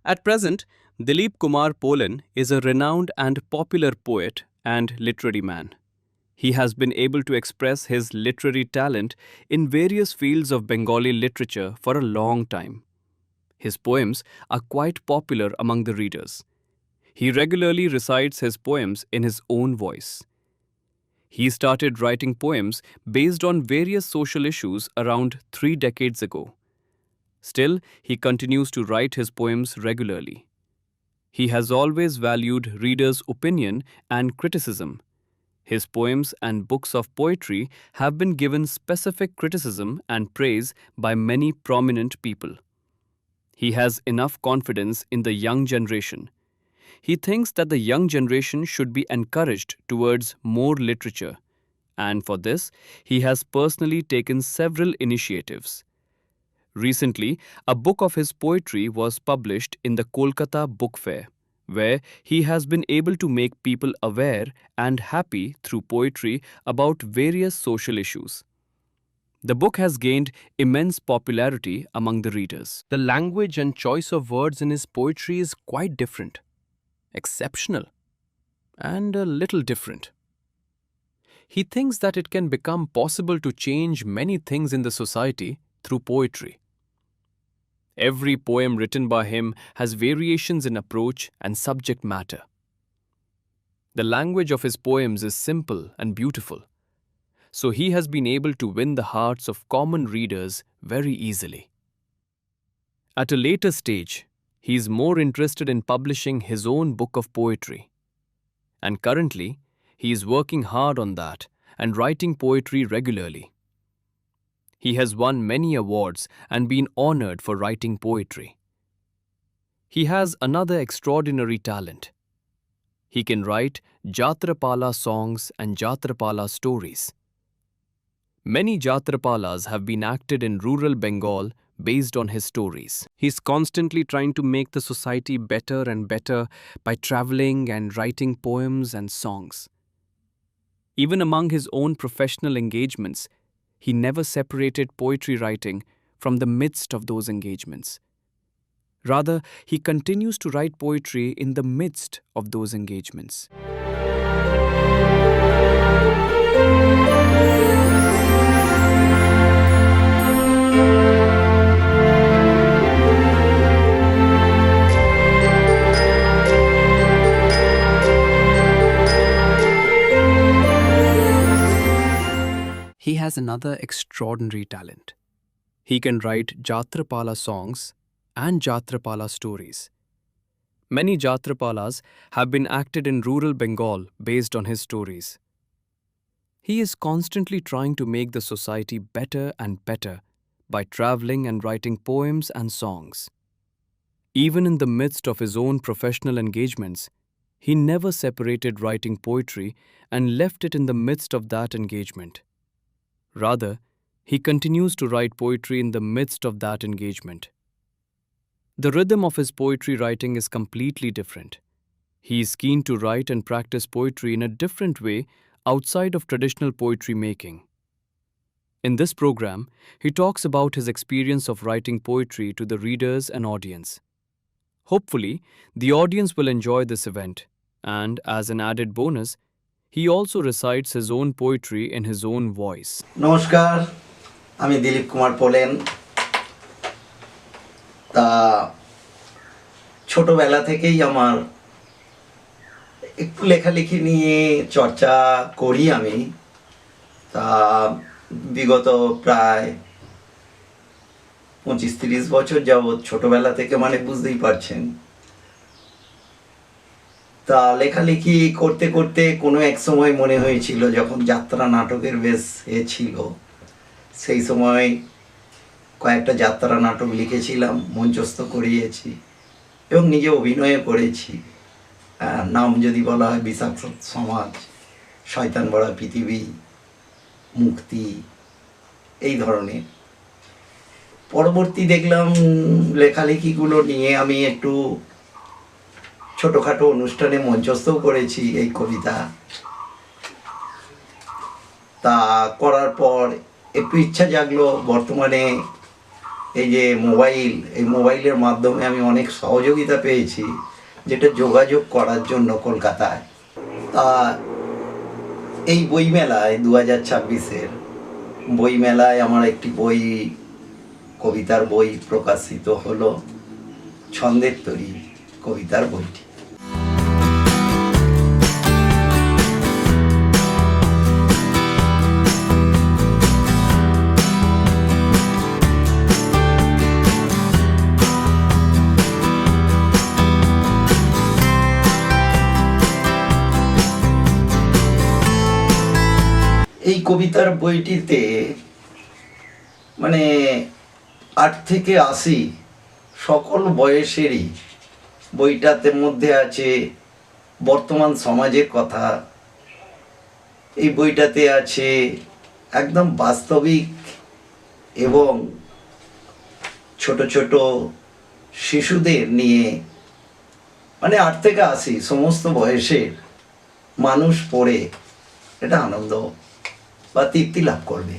At present, Dilip Kumar Polan is a renowned and popular poet and literary man. He has been able to express his literary talent in various fields of Bengali literature for a long time. His poems are quite popular among the readers. He regularly recites his poems in his own voice. He started writing poems based on various social issues around 3 decades ago. Still, he continues to write his poems regularly. He has always valued readers' opinion and criticism. His poems and books of poetry have been given specific criticism and praise by many prominent people. He has enough confidence in the young generation. He thinks that the young generation should be encouraged towards more literature, and for this, he has personally taken several initiatives. Recently, a book of his poetry was published in the Kolkata Book Fair, where he has been able to make people aware and happy through poetry about various social issues. The book has gained immense popularity among the readers. The language and choice of words in his poetry is quite different, exceptional, and a little different. He thinks that it can become possible to change many things in the society through poetry. Every poem written by him has variations in approach and subject matter. The language of his poems is simple and beautiful, so he has been able to win the hearts of common readers very easily. At a later stage, he is more interested in publishing his own book of poetry. And currently, he is working hard on that and writing poetry regularly. He has won many awards and been honored for writing poetry. He has another extraordinary talent. He can write Jatrapala songs and Jatrapala stories. Many Jatrapalas have been acted in rural Bengal based on his stories. He's constantly trying to make the society better and better by traveling and writing poems and songs. Even among his own professional engagements, he never separated poetry writing from the midst of those engagements. Rather, he continues to write poetry in the midst of those engagements. He has another extraordinary talent. He can write Jatrapala songs and Jatrapala stories. Many Jatrapalas have been acted in rural Bengal based on his stories. He is constantly trying to make the society better and better by traveling and writing poems and songs. Even in the midst of his own professional engagements, he never separated writing poetry and left it in the midst of that engagement. Rather, he continues to write poetry in the midst of that engagement. The rhythm of his poetry writing is completely different. He is keen to write and practice poetry in a different way outside of traditional poetry making. In this program, he talks about his experience of writing poetry to the readers and audience. Hopefully, the audience will enjoy this event, and as an added bonus, he also recites his own poetry in his own voice. নমস্কার, আমি Dilip Kumar pollen. তা ছোটবেলা থেকেই আমার একটু লেখালেখি নিয়ে চর্চা করি আমি। তা বিগত প্রায় 25-30 বছর যাবৎ, ছোটবেলা থেকে মানে বুঝতেই পারছেন। তা লেখালেখি করতে করতে কোনো এক সময় মনে হয়েছিল, যখন যাত্রা নাটকের বেশ ছিল, সেই সময় কয়েকটা যাত্রা নাটক লিখেছিলাম, মঞ্চস্থ করিয়েছি এবং নিজে অভিনয় করেছি। নাম যদি বলা হয় বিষাক্ত সমাজ, শয়তান বড়া পৃথিবী, মুক্তি, এই ধরনের। পরবর্তী দেখলাম লেখালেখিগুলো নিয়ে আমি একটু ছোটোখাটো অনুষ্ঠানে মঞ্চস্থও করেছি এই কবিতা। তা করার পর একটু ইচ্ছা জাগলো বর্তমানে এই যে মোবাইল, এই মোবাইলের মাধ্যমে আমি অনেক সহযোগিতা পেয়েছি, যেটা যোগাযোগ করার জন্য কলকাতায়। তা এই বইমেলায় 2026-এর বইমেলায় আমার একটি বই, কবিতার বই প্রকাশিত হলো, ছন্দের তরী কবিতার বইটি। এই কবিতার বইটিতে মানে 8 থেকে 80 সকল বয়সেরই, বইটাতে মধ্যে আছে বর্তমান সমাজের কথা, এই বইটাতে আছে একদম বাস্তবিক এবং ছোট ছোট শিশুদের নিয়ে, মানে 8 থেকে 80 সমস্ত বয়সের মানুষ পড়ে এটা আনন্দ বা তৃপ্তি লাভ করবে।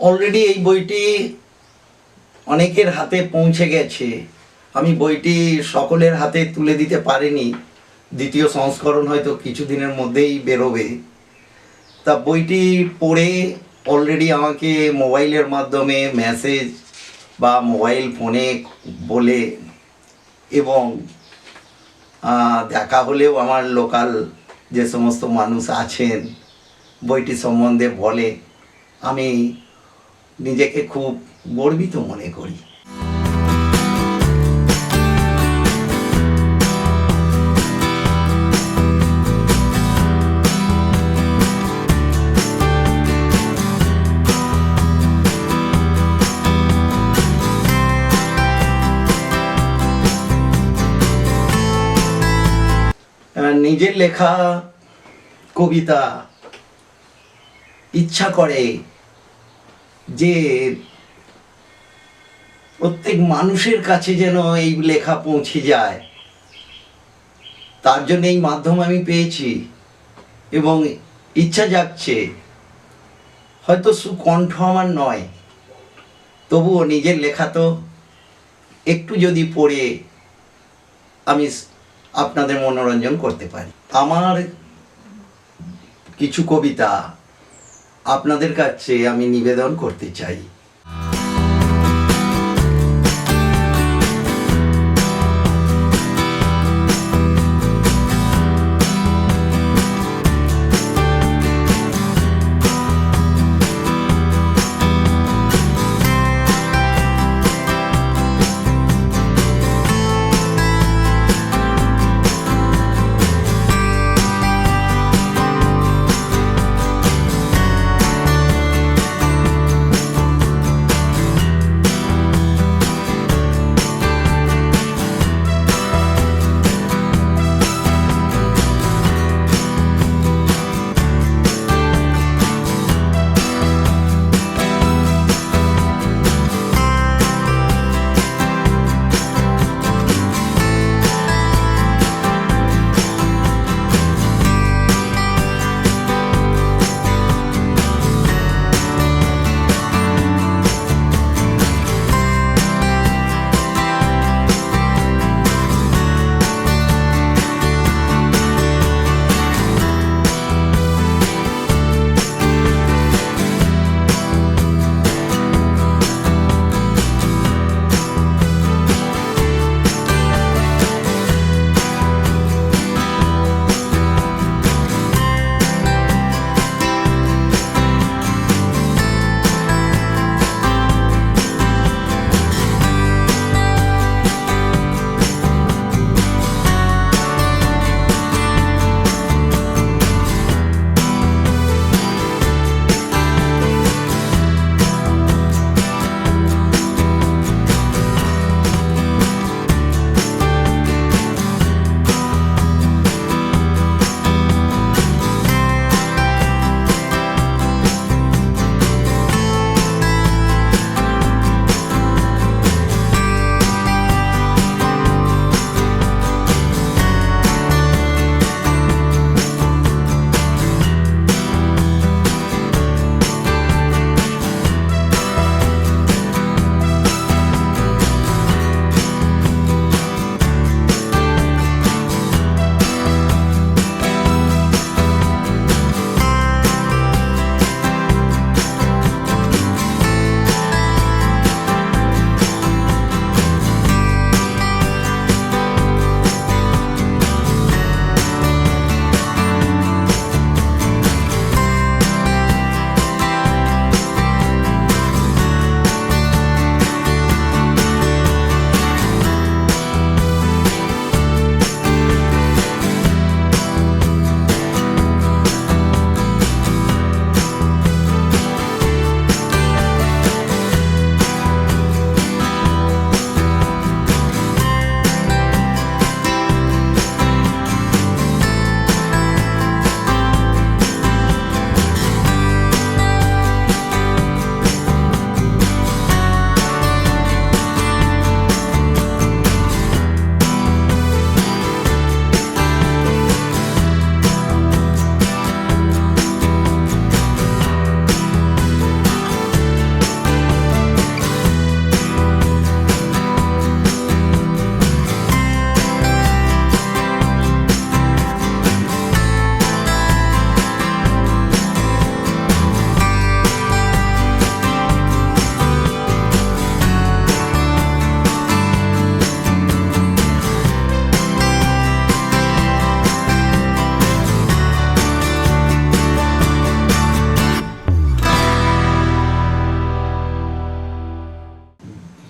অলরেডি এই বইটি অনেকের হাতে পৌঁছে গেছে। আমি বইটি সকলের হাতে তুলে দিতে পারিনি, দ্বিতীয় সংস্করণ হয়তো কিছুদিনের মধ্যেই বেরোবে। তা বইটি পড়ে অলরেডি আমাকে মোবাইলের মাধ্যমে মেসেজ বা মোবাইল ফোনে বলে এবং দেখা হলেও আমার লোকাল যে সমস্ত মানুষ আছেন বইটি সম্বন্ধে বলে, আমি নিজেকে খুব গর্বিত মনে করি। নিজের লেখা কবিতা ইচ্ছা করে যে প্রত্যেক মানুষের কাছে যেন এই লেখা পৌঁছে যায়, তার জন্য এই মাধ্যম আমি পেয়েছি এবং ইচ্ছা জাগছে। হয়তো সুকণ্ঠ আমার নয়, তবুও নিজের লেখা তো একটু যদি পড়ে আমি আপনাদের মনোরঞ্জন করতে পারি। আমার কিছু কবিতা আপনাদের কাছে আমি নিবেদন করতে চাই।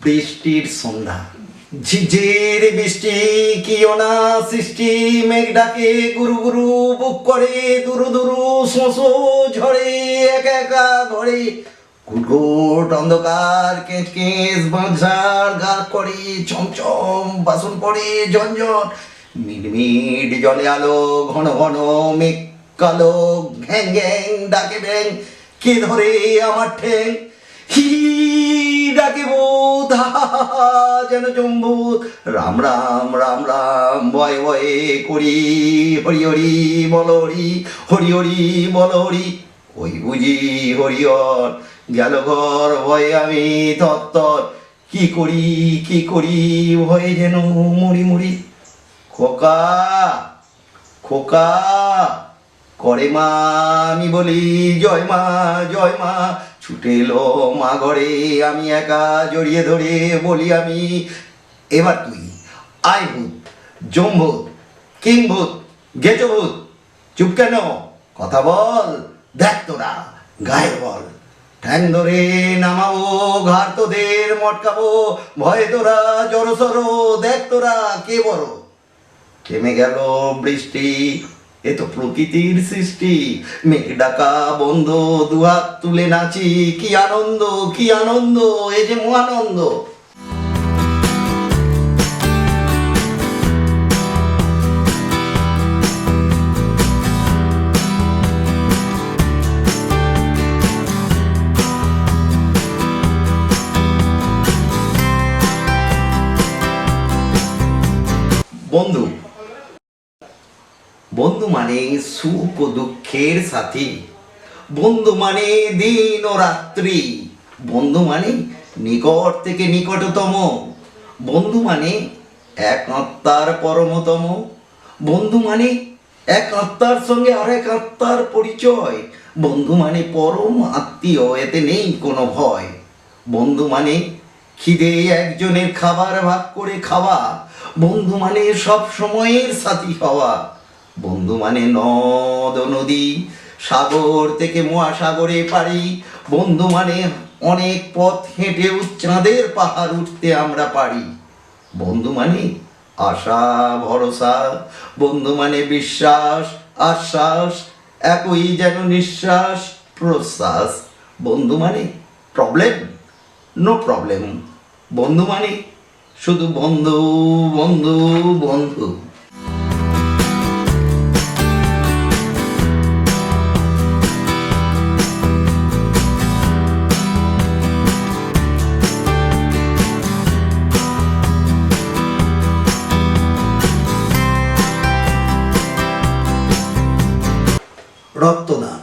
বৃষ্টির সন্ধ্যা, ঝিঝির বৃষ্টি কি অনা সৃষ্টি, মেঘ ডাকে গুরু গুরু, বুক করে দুরু দুরু, শোঁসো ঝরে একা একা ঘরে, ঘুটঘুট অন্ধকার, কেঁচ কেঁচ বাঁশঝাড়, গা করে চমচম, বাসন পড়ে ঝনঝন, মিটমিট জলে আলো, ঘন ঘন মেঘ কালো, ঘ্যাং ঘ্যাং ডাকে ব্যাং, কে ধরে আমার ঠ্যাং, হি ডাকে ভূত, হা হা হা হা, যেন জম্বুত, রাম রাম রাম রাম ভয়ে ভয়ে করি, হরি হরি বল হরি, হরি হরি বল হরি, ওই বুঝি হরিহর, গেল ঘর ভয়ে আমি তত্তর, কি করি ভয়ে যেন মরি মরি, খোকা খোকা করে মা, আমি বলি জয় মা জয় মা, ছুটে এলো মা ঘরে, আমি একা জড়িয়ে ধরে বলি আমি, এবার তুই আয় ভূত, জম্ভূত, কিংভূত, গেজভূত, চুপ কেন, কথা বল, দেখ তোরা গায়ে বল, ঠ্যাং ধরে নামাবো, ঘাড় তোদের মটকাবো, ভয়ে তোরা জড়সড়, দেখ তোরা কে বড়, থেমে গেল বৃষ্টি, এ তো প্রকৃতির সৃষ্টি, মেঘ ডাকা বন্ধ, দুহাত তুলে নাচি, কি আনন্দ, এ যে মহানন্দ। বন্ধু, বন্ধু মানে সুখ ও দুঃখের সাথী, বন্ধু মানে দিন ও রাত্রি, বন্ধু মানে নিকট থেকে নিকটতম, বন্ধু মানে এক আত্মার পরমতম, বন্ধু মানে এক আত্মার সঙ্গে আরেক আত্মার পরিচয়, বন্ধু মানে পরম আত্মীয়, এতে নেই কোনো ভয়, বন্ধু মানে খিদে একজনের খাবার ভাগ করে খাওয়া, বন্ধু মানে সব সময়ের সাথী হওয়া, বন্ধু মানে নদ ও নদী, সাগর থেকে মহাসাগরে পারি, বন্ধু মানে অনেক পথ হেঁটেও চাঁদের পাহাড় উঠতে আমরা পারি, বন্ধু মানে আশা ভরসা, বন্ধু মানে বিশ্বাস আশ্বাস, একই যেন নিঃশ্বাস প্রশ্বাস, বন্ধু মানে প্রবলেম নো প্রবলেম, বন্ধু মানে শুধু বন্ধু বন্ধু বন্ধু। রক্তদান,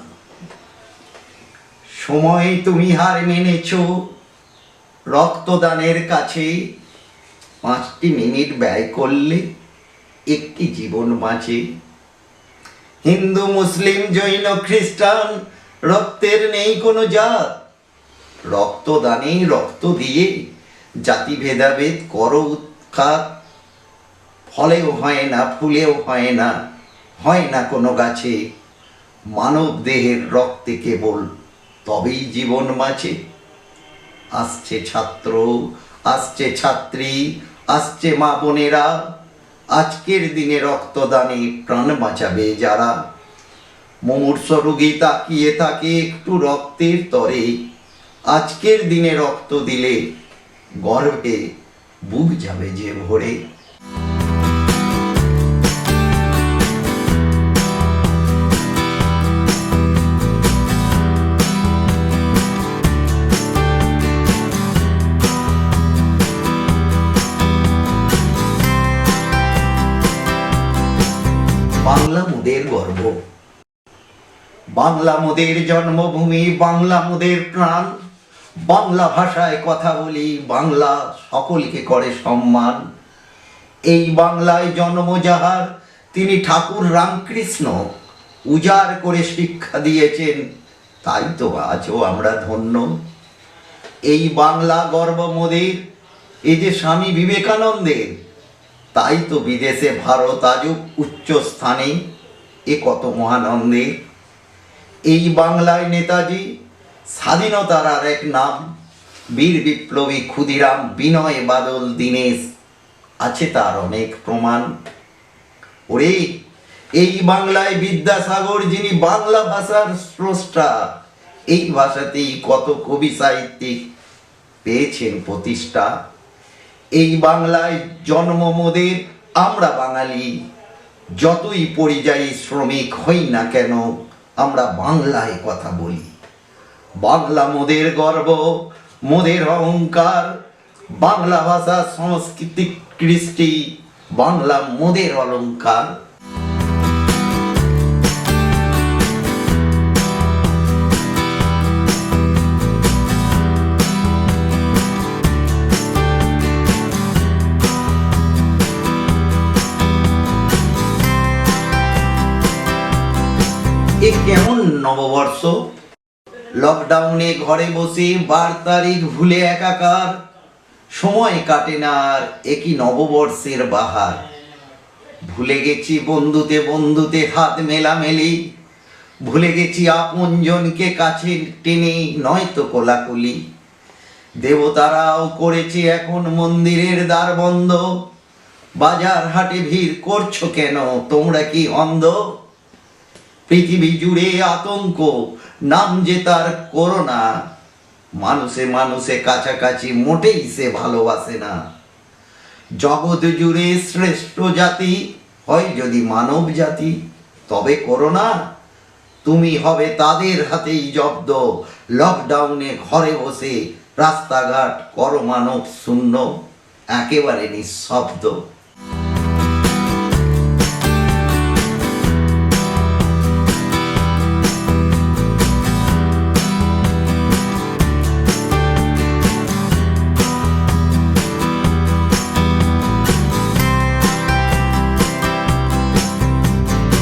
সময় তুমি হার মেনেছ, রক্তদানের কাছে 5টি মিনিট ব্যয় করলে একটি জীবন বাঁচে, হিন্দু মুসলিম জৈন খ্রিস্টান, রক্তের নেই কোনো জাত, রক্তদানে রক্ত দিয়ে জাতি ভেদাভেদ করো উৎখাত, ফলেও হয় না ফুলেও হয় না কোনো গাছে, মানব দেহের রক্তে কেবল তবেই জীবন বাঁচে, আসছে ছাত্র আসছে ছাত্রী, আসছে মা বোনেরা, আজকের দিনে রক্তদানে প্রাণ বাঁচাবে যারা, মুমূর্ষ রোগী তাকিয়ে থাকে একটু রক্তের তরে, আজকের দিনে রক্ত দিলে গর্বে বুক যাবে যে ভরে। বাংলা মোদের গর্ব, বাংলা মোদের জন্মভূমি, বাংলা মোদের প্রাণ, বাংলা ভাষায় কথা বলি, বাংলা সকলকে করে সম্মান, এই বাংলায় জন্ম যাহার তিনি ঠাকুর রামকৃষ্ণ, উজাড় করে শিক্ষা দিয়েছেন, তাই তো আজও আমরা ধন্য, এই বাংলা গর্ব মোদের, এই যে স্বামী বিবেকানন্দের, তাই তো বিদেশে ভারত আজও উচ্চ স্থানে, এ কত মহানন্দের, এই বাংলায় নেতাজি স্বাধীনতার আর এক নাম, বীর বিপ্লবী ক্ষুদিরাম, বিনয় বাদল, দীনেশ, আছে তার অনেক প্রমাণ। ওরে, এই বাংলায় বিদ্যাসাগর যিনি বাংলা ভাষার স্রষ্টা, এই ভাষাতেই কত কবি সাহিত্যিক পেয়েছেন প্রতিষ্ঠা। এই বাংলায় জন্ম মোদের, আমরা বাঙালি, যতই পরিযায়ী শ্রমিক হই না কেন, আমরা বাংলায় কথা বলি। বাংলা মোদের গর্ব, মোদের অহংকার, বাংলা ভাষা সংস্কৃতি কৃষ্টি, বাংলা মোদের অলংকার। এ কেমন নববর্ষ, লকডাউনে ঘরে বসে 12 তারিখ ভুলে একাকার, সময় কাটে না আর একই নববর্ষের বাহার। ভুলে গেছি বন্ধুতে বন্ধুতে হাত মেলামেলি, ভুলে গেছি আপনজনকে কাছে টেনে নয়তো কোলাকুলি। দেবতারাও করেছে এখন মন্দিরের দ্বার বন্ধ, বাজার হাটে ভিড় করছো কেন, তোমরা কি অন্ধ? পৃথিবী জুড়ে আতঙ্ক, নাম যে তার করোনা, মানুষে মানুষে কাছাকাছি মোটেই সে ভালোবাসে না। জগৎ জুড়ে শ্রেষ্ঠ জাতি হয় যদি মানব জাতি, তবে করোনা তুমি হবে তাদের হাতেই জব্দ। লকডাউনে ঘরে বসে রাস্তাঘাট করো মানব শূন্য, একেবারে নিঃশব্দ।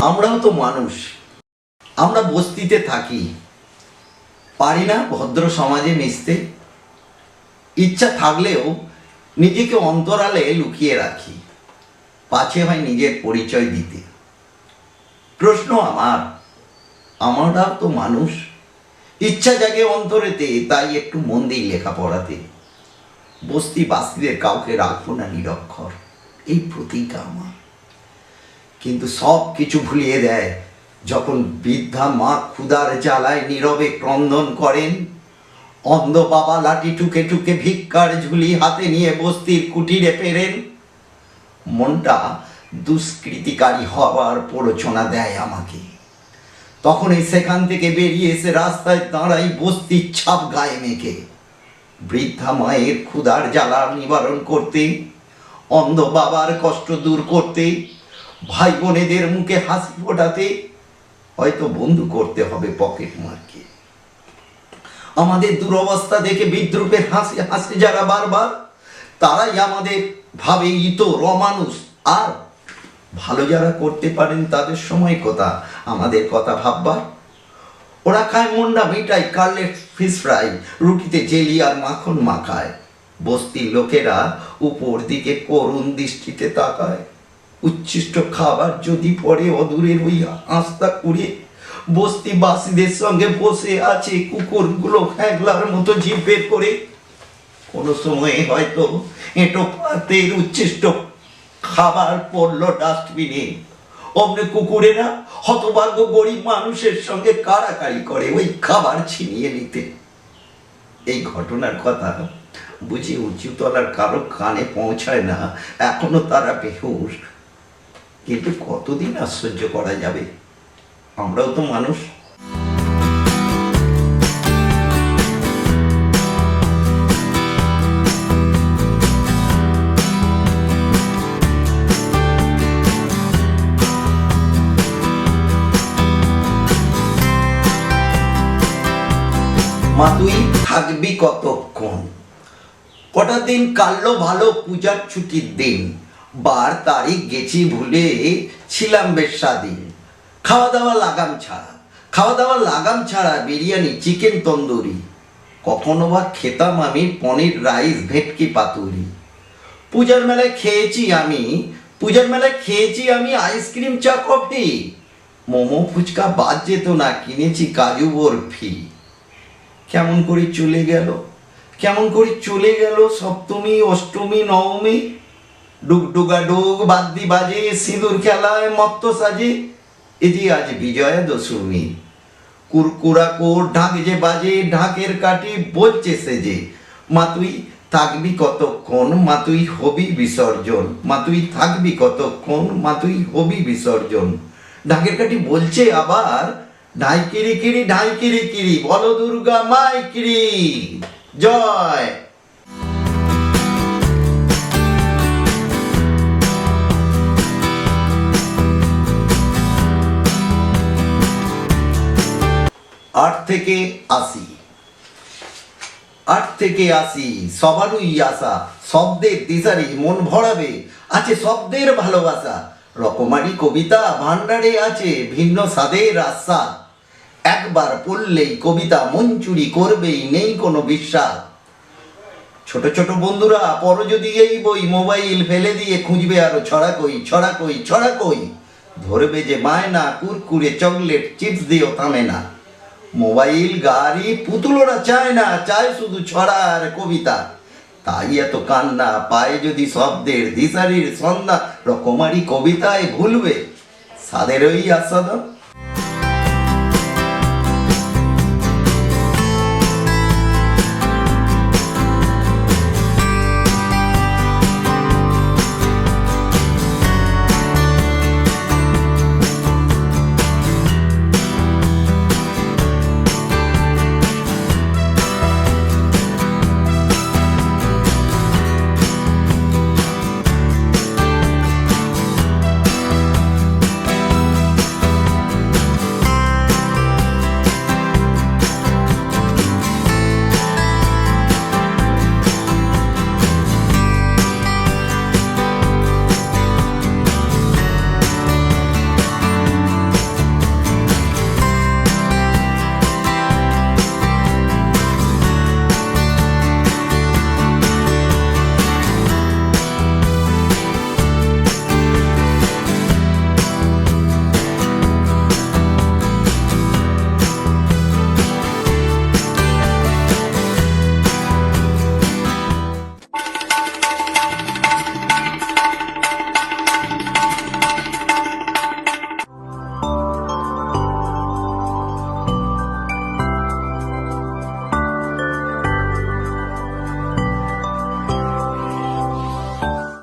আমরাও তো মানুষ, আমরা বস্তিতে থাকি, পারি না ভদ্র সমাজে মিশতে। ইচ্ছা থাকলেও নিজেকে অন্তরালে লুকিয়ে রাখি, পাছে হয় নিজের পরিচয় দিতে। প্রশ্ন আমরাও তো মানুষ, ইচ্ছা জাগে অন্তরেতে, তাই একটু মন দিই লেখাপড়াতে। বস্তিবাসীদের কাউকে রাখবো না নিরক্ষর, এই প্রতিজ্ঞা আমার। কিন্তু সব কিছু ভুলিয়ে দেয় যখন বৃদ্ধা মা ক্ষুধার জ্বালায় নীরবে ক্রন্দন করেন, অন্ধ বাবা লাঠি ঠুকে ঠুকে ভিক্ষার ঝুলি হাতে নিয়ে বস্তির কুটিরে ফেরেন। মনটা দুষ্কৃতিকারী হওয়ার প্ররোচনা দেয় আমাকে। তখনই সেখান থেকে বেরিয়ে এসে রাস্তায় দাঁড়াই বস্তির ছাপ গায়ে মেখে, বৃদ্ধা মায়ের ক্ষুধার জ্বালা নিবারণ করতে, অন্ধ বাবার কষ্ট দূর করতে, ভাই বোনেদের মুখে হাসি ফোটাতে। হয়তো বন্ধু করতে হবে পকেট মারকে। আমাদের দুরবস্থা দেখে বিদ্রুপের হাসি হাসি যারা বারবার, তারাই আমাদের ভাবে ইতর অমানুষ। আর ভালো যারা করতে পারেন তাদের সময় কথা আমাদের কথা ভাববার। ওরা খায় মুন্ডা মিঠাই, কাটলেট, ফিশ ফ্রাই, রুটিতে জেলি আর মাখন মাখায়। বস্তির লোকেরা উপর দিকে করুণ দৃষ্টিতে তাকায়। উচ্ছিষ্ট খাবার যদি পড়ে অদূরের ওই আস্তা করে, বস্তিবাসীদের সঙ্গে বসে আছে কুকুরগুলো হ্যাংলার মতো জিভ বের করে। কোনো সময়ে হয়তো এঁটো পাতের উচ্ছিষ্ট খাবার পড়লো ডাস্টবিনে, অমনি কুকুরেরা হতভাগ্য গরিব মানুষের সঙ্গে কাড়াকাড়ি করে ওই খাবার ছিনিয়ে নিতে। এই ঘটনার কথা বুঝি উঁচুতলার কারো কানে পৌঁছায় না, এখনো তারা বেহুশ। কিন্তু কতদিন আর সহ্য করা যাবে? আমরাও তো মানুষ। মা তুই থাকবি কতক্ষণ? কটা দিন কাটলো ভালো পূজার ছুটির দিন, বার তারিখ গেছি ভুলে ছিলাম বেশ স্বাধীন। খাওয়া দাওয়া লাগাম ছাড়া বিরিয়ানি, চিকেন তন্দুরি, কখনো বা খেতাম আমি পনির রাইস, ভেটকি পাতুরি। পূজার মেলায় খেয়েছি আমি আইসক্রিম, চা, কফি, মোমো ফুচকা বাদ যেত না, কিনেছি কাজু বরফি। কেমন করে চলে গেল কেমন করে চলে গেল সপ্তমী অষ্টমী নবমী, ডুগডুগা ডুগ বাদ্যি বাজে সিঁদুর খেলায় মত্ত সাজে, এ যে আজ বিজয়া দশমী। কুরকুরা কোর ঢাক যে বাজে, ঢাকের কাঠি বলছে সেজে, মা তুই থাকবি কতক্ষণ, মা তুই হবি বিসর্জন, মা তুই থাকবি কতক্ষণ, মা তুই হবি বিসর্জন। ঢাকের কাঠি বলছে আবার, ঢাই কিরি কিরি ঢাই কিরি কিরি, বলো দুর্গা মাই কিরি জয়। আট থেকে আসি, আট থেকে আসি সবারই আশা, শব্দের দিশারি মন ভরাবে, আছে শব্দের ভালোবাসা, রকমারি কবিতা ভান্ডারে আছে ভিন্ন স্বাদের আশা, একবার পড়লেই কবিতা মন চুরি করবেই, নেই কোনো বিশ্বাস। ছোট ছোট বন্ধুরা পড়ো যদি এই বই, মোবাইল ফেলে দিয়ে খুঁজবে আরো ছড়া কই ছড়া কই ছড়া কই, ধরবে যে মায়না কুরকুরে চকলেট চিপস দিয়েও থামে না। মোবাইল গাড়ি পুতুলোরা চায় না, চায় শুধু ছড়া আর কবিতা, তাই এত কান্না পায়ে যদি শব্দের দিশারির সন্ধ্যা, রকমারি কবিতায় ভুলবে সাদের ওই আস্বাদন।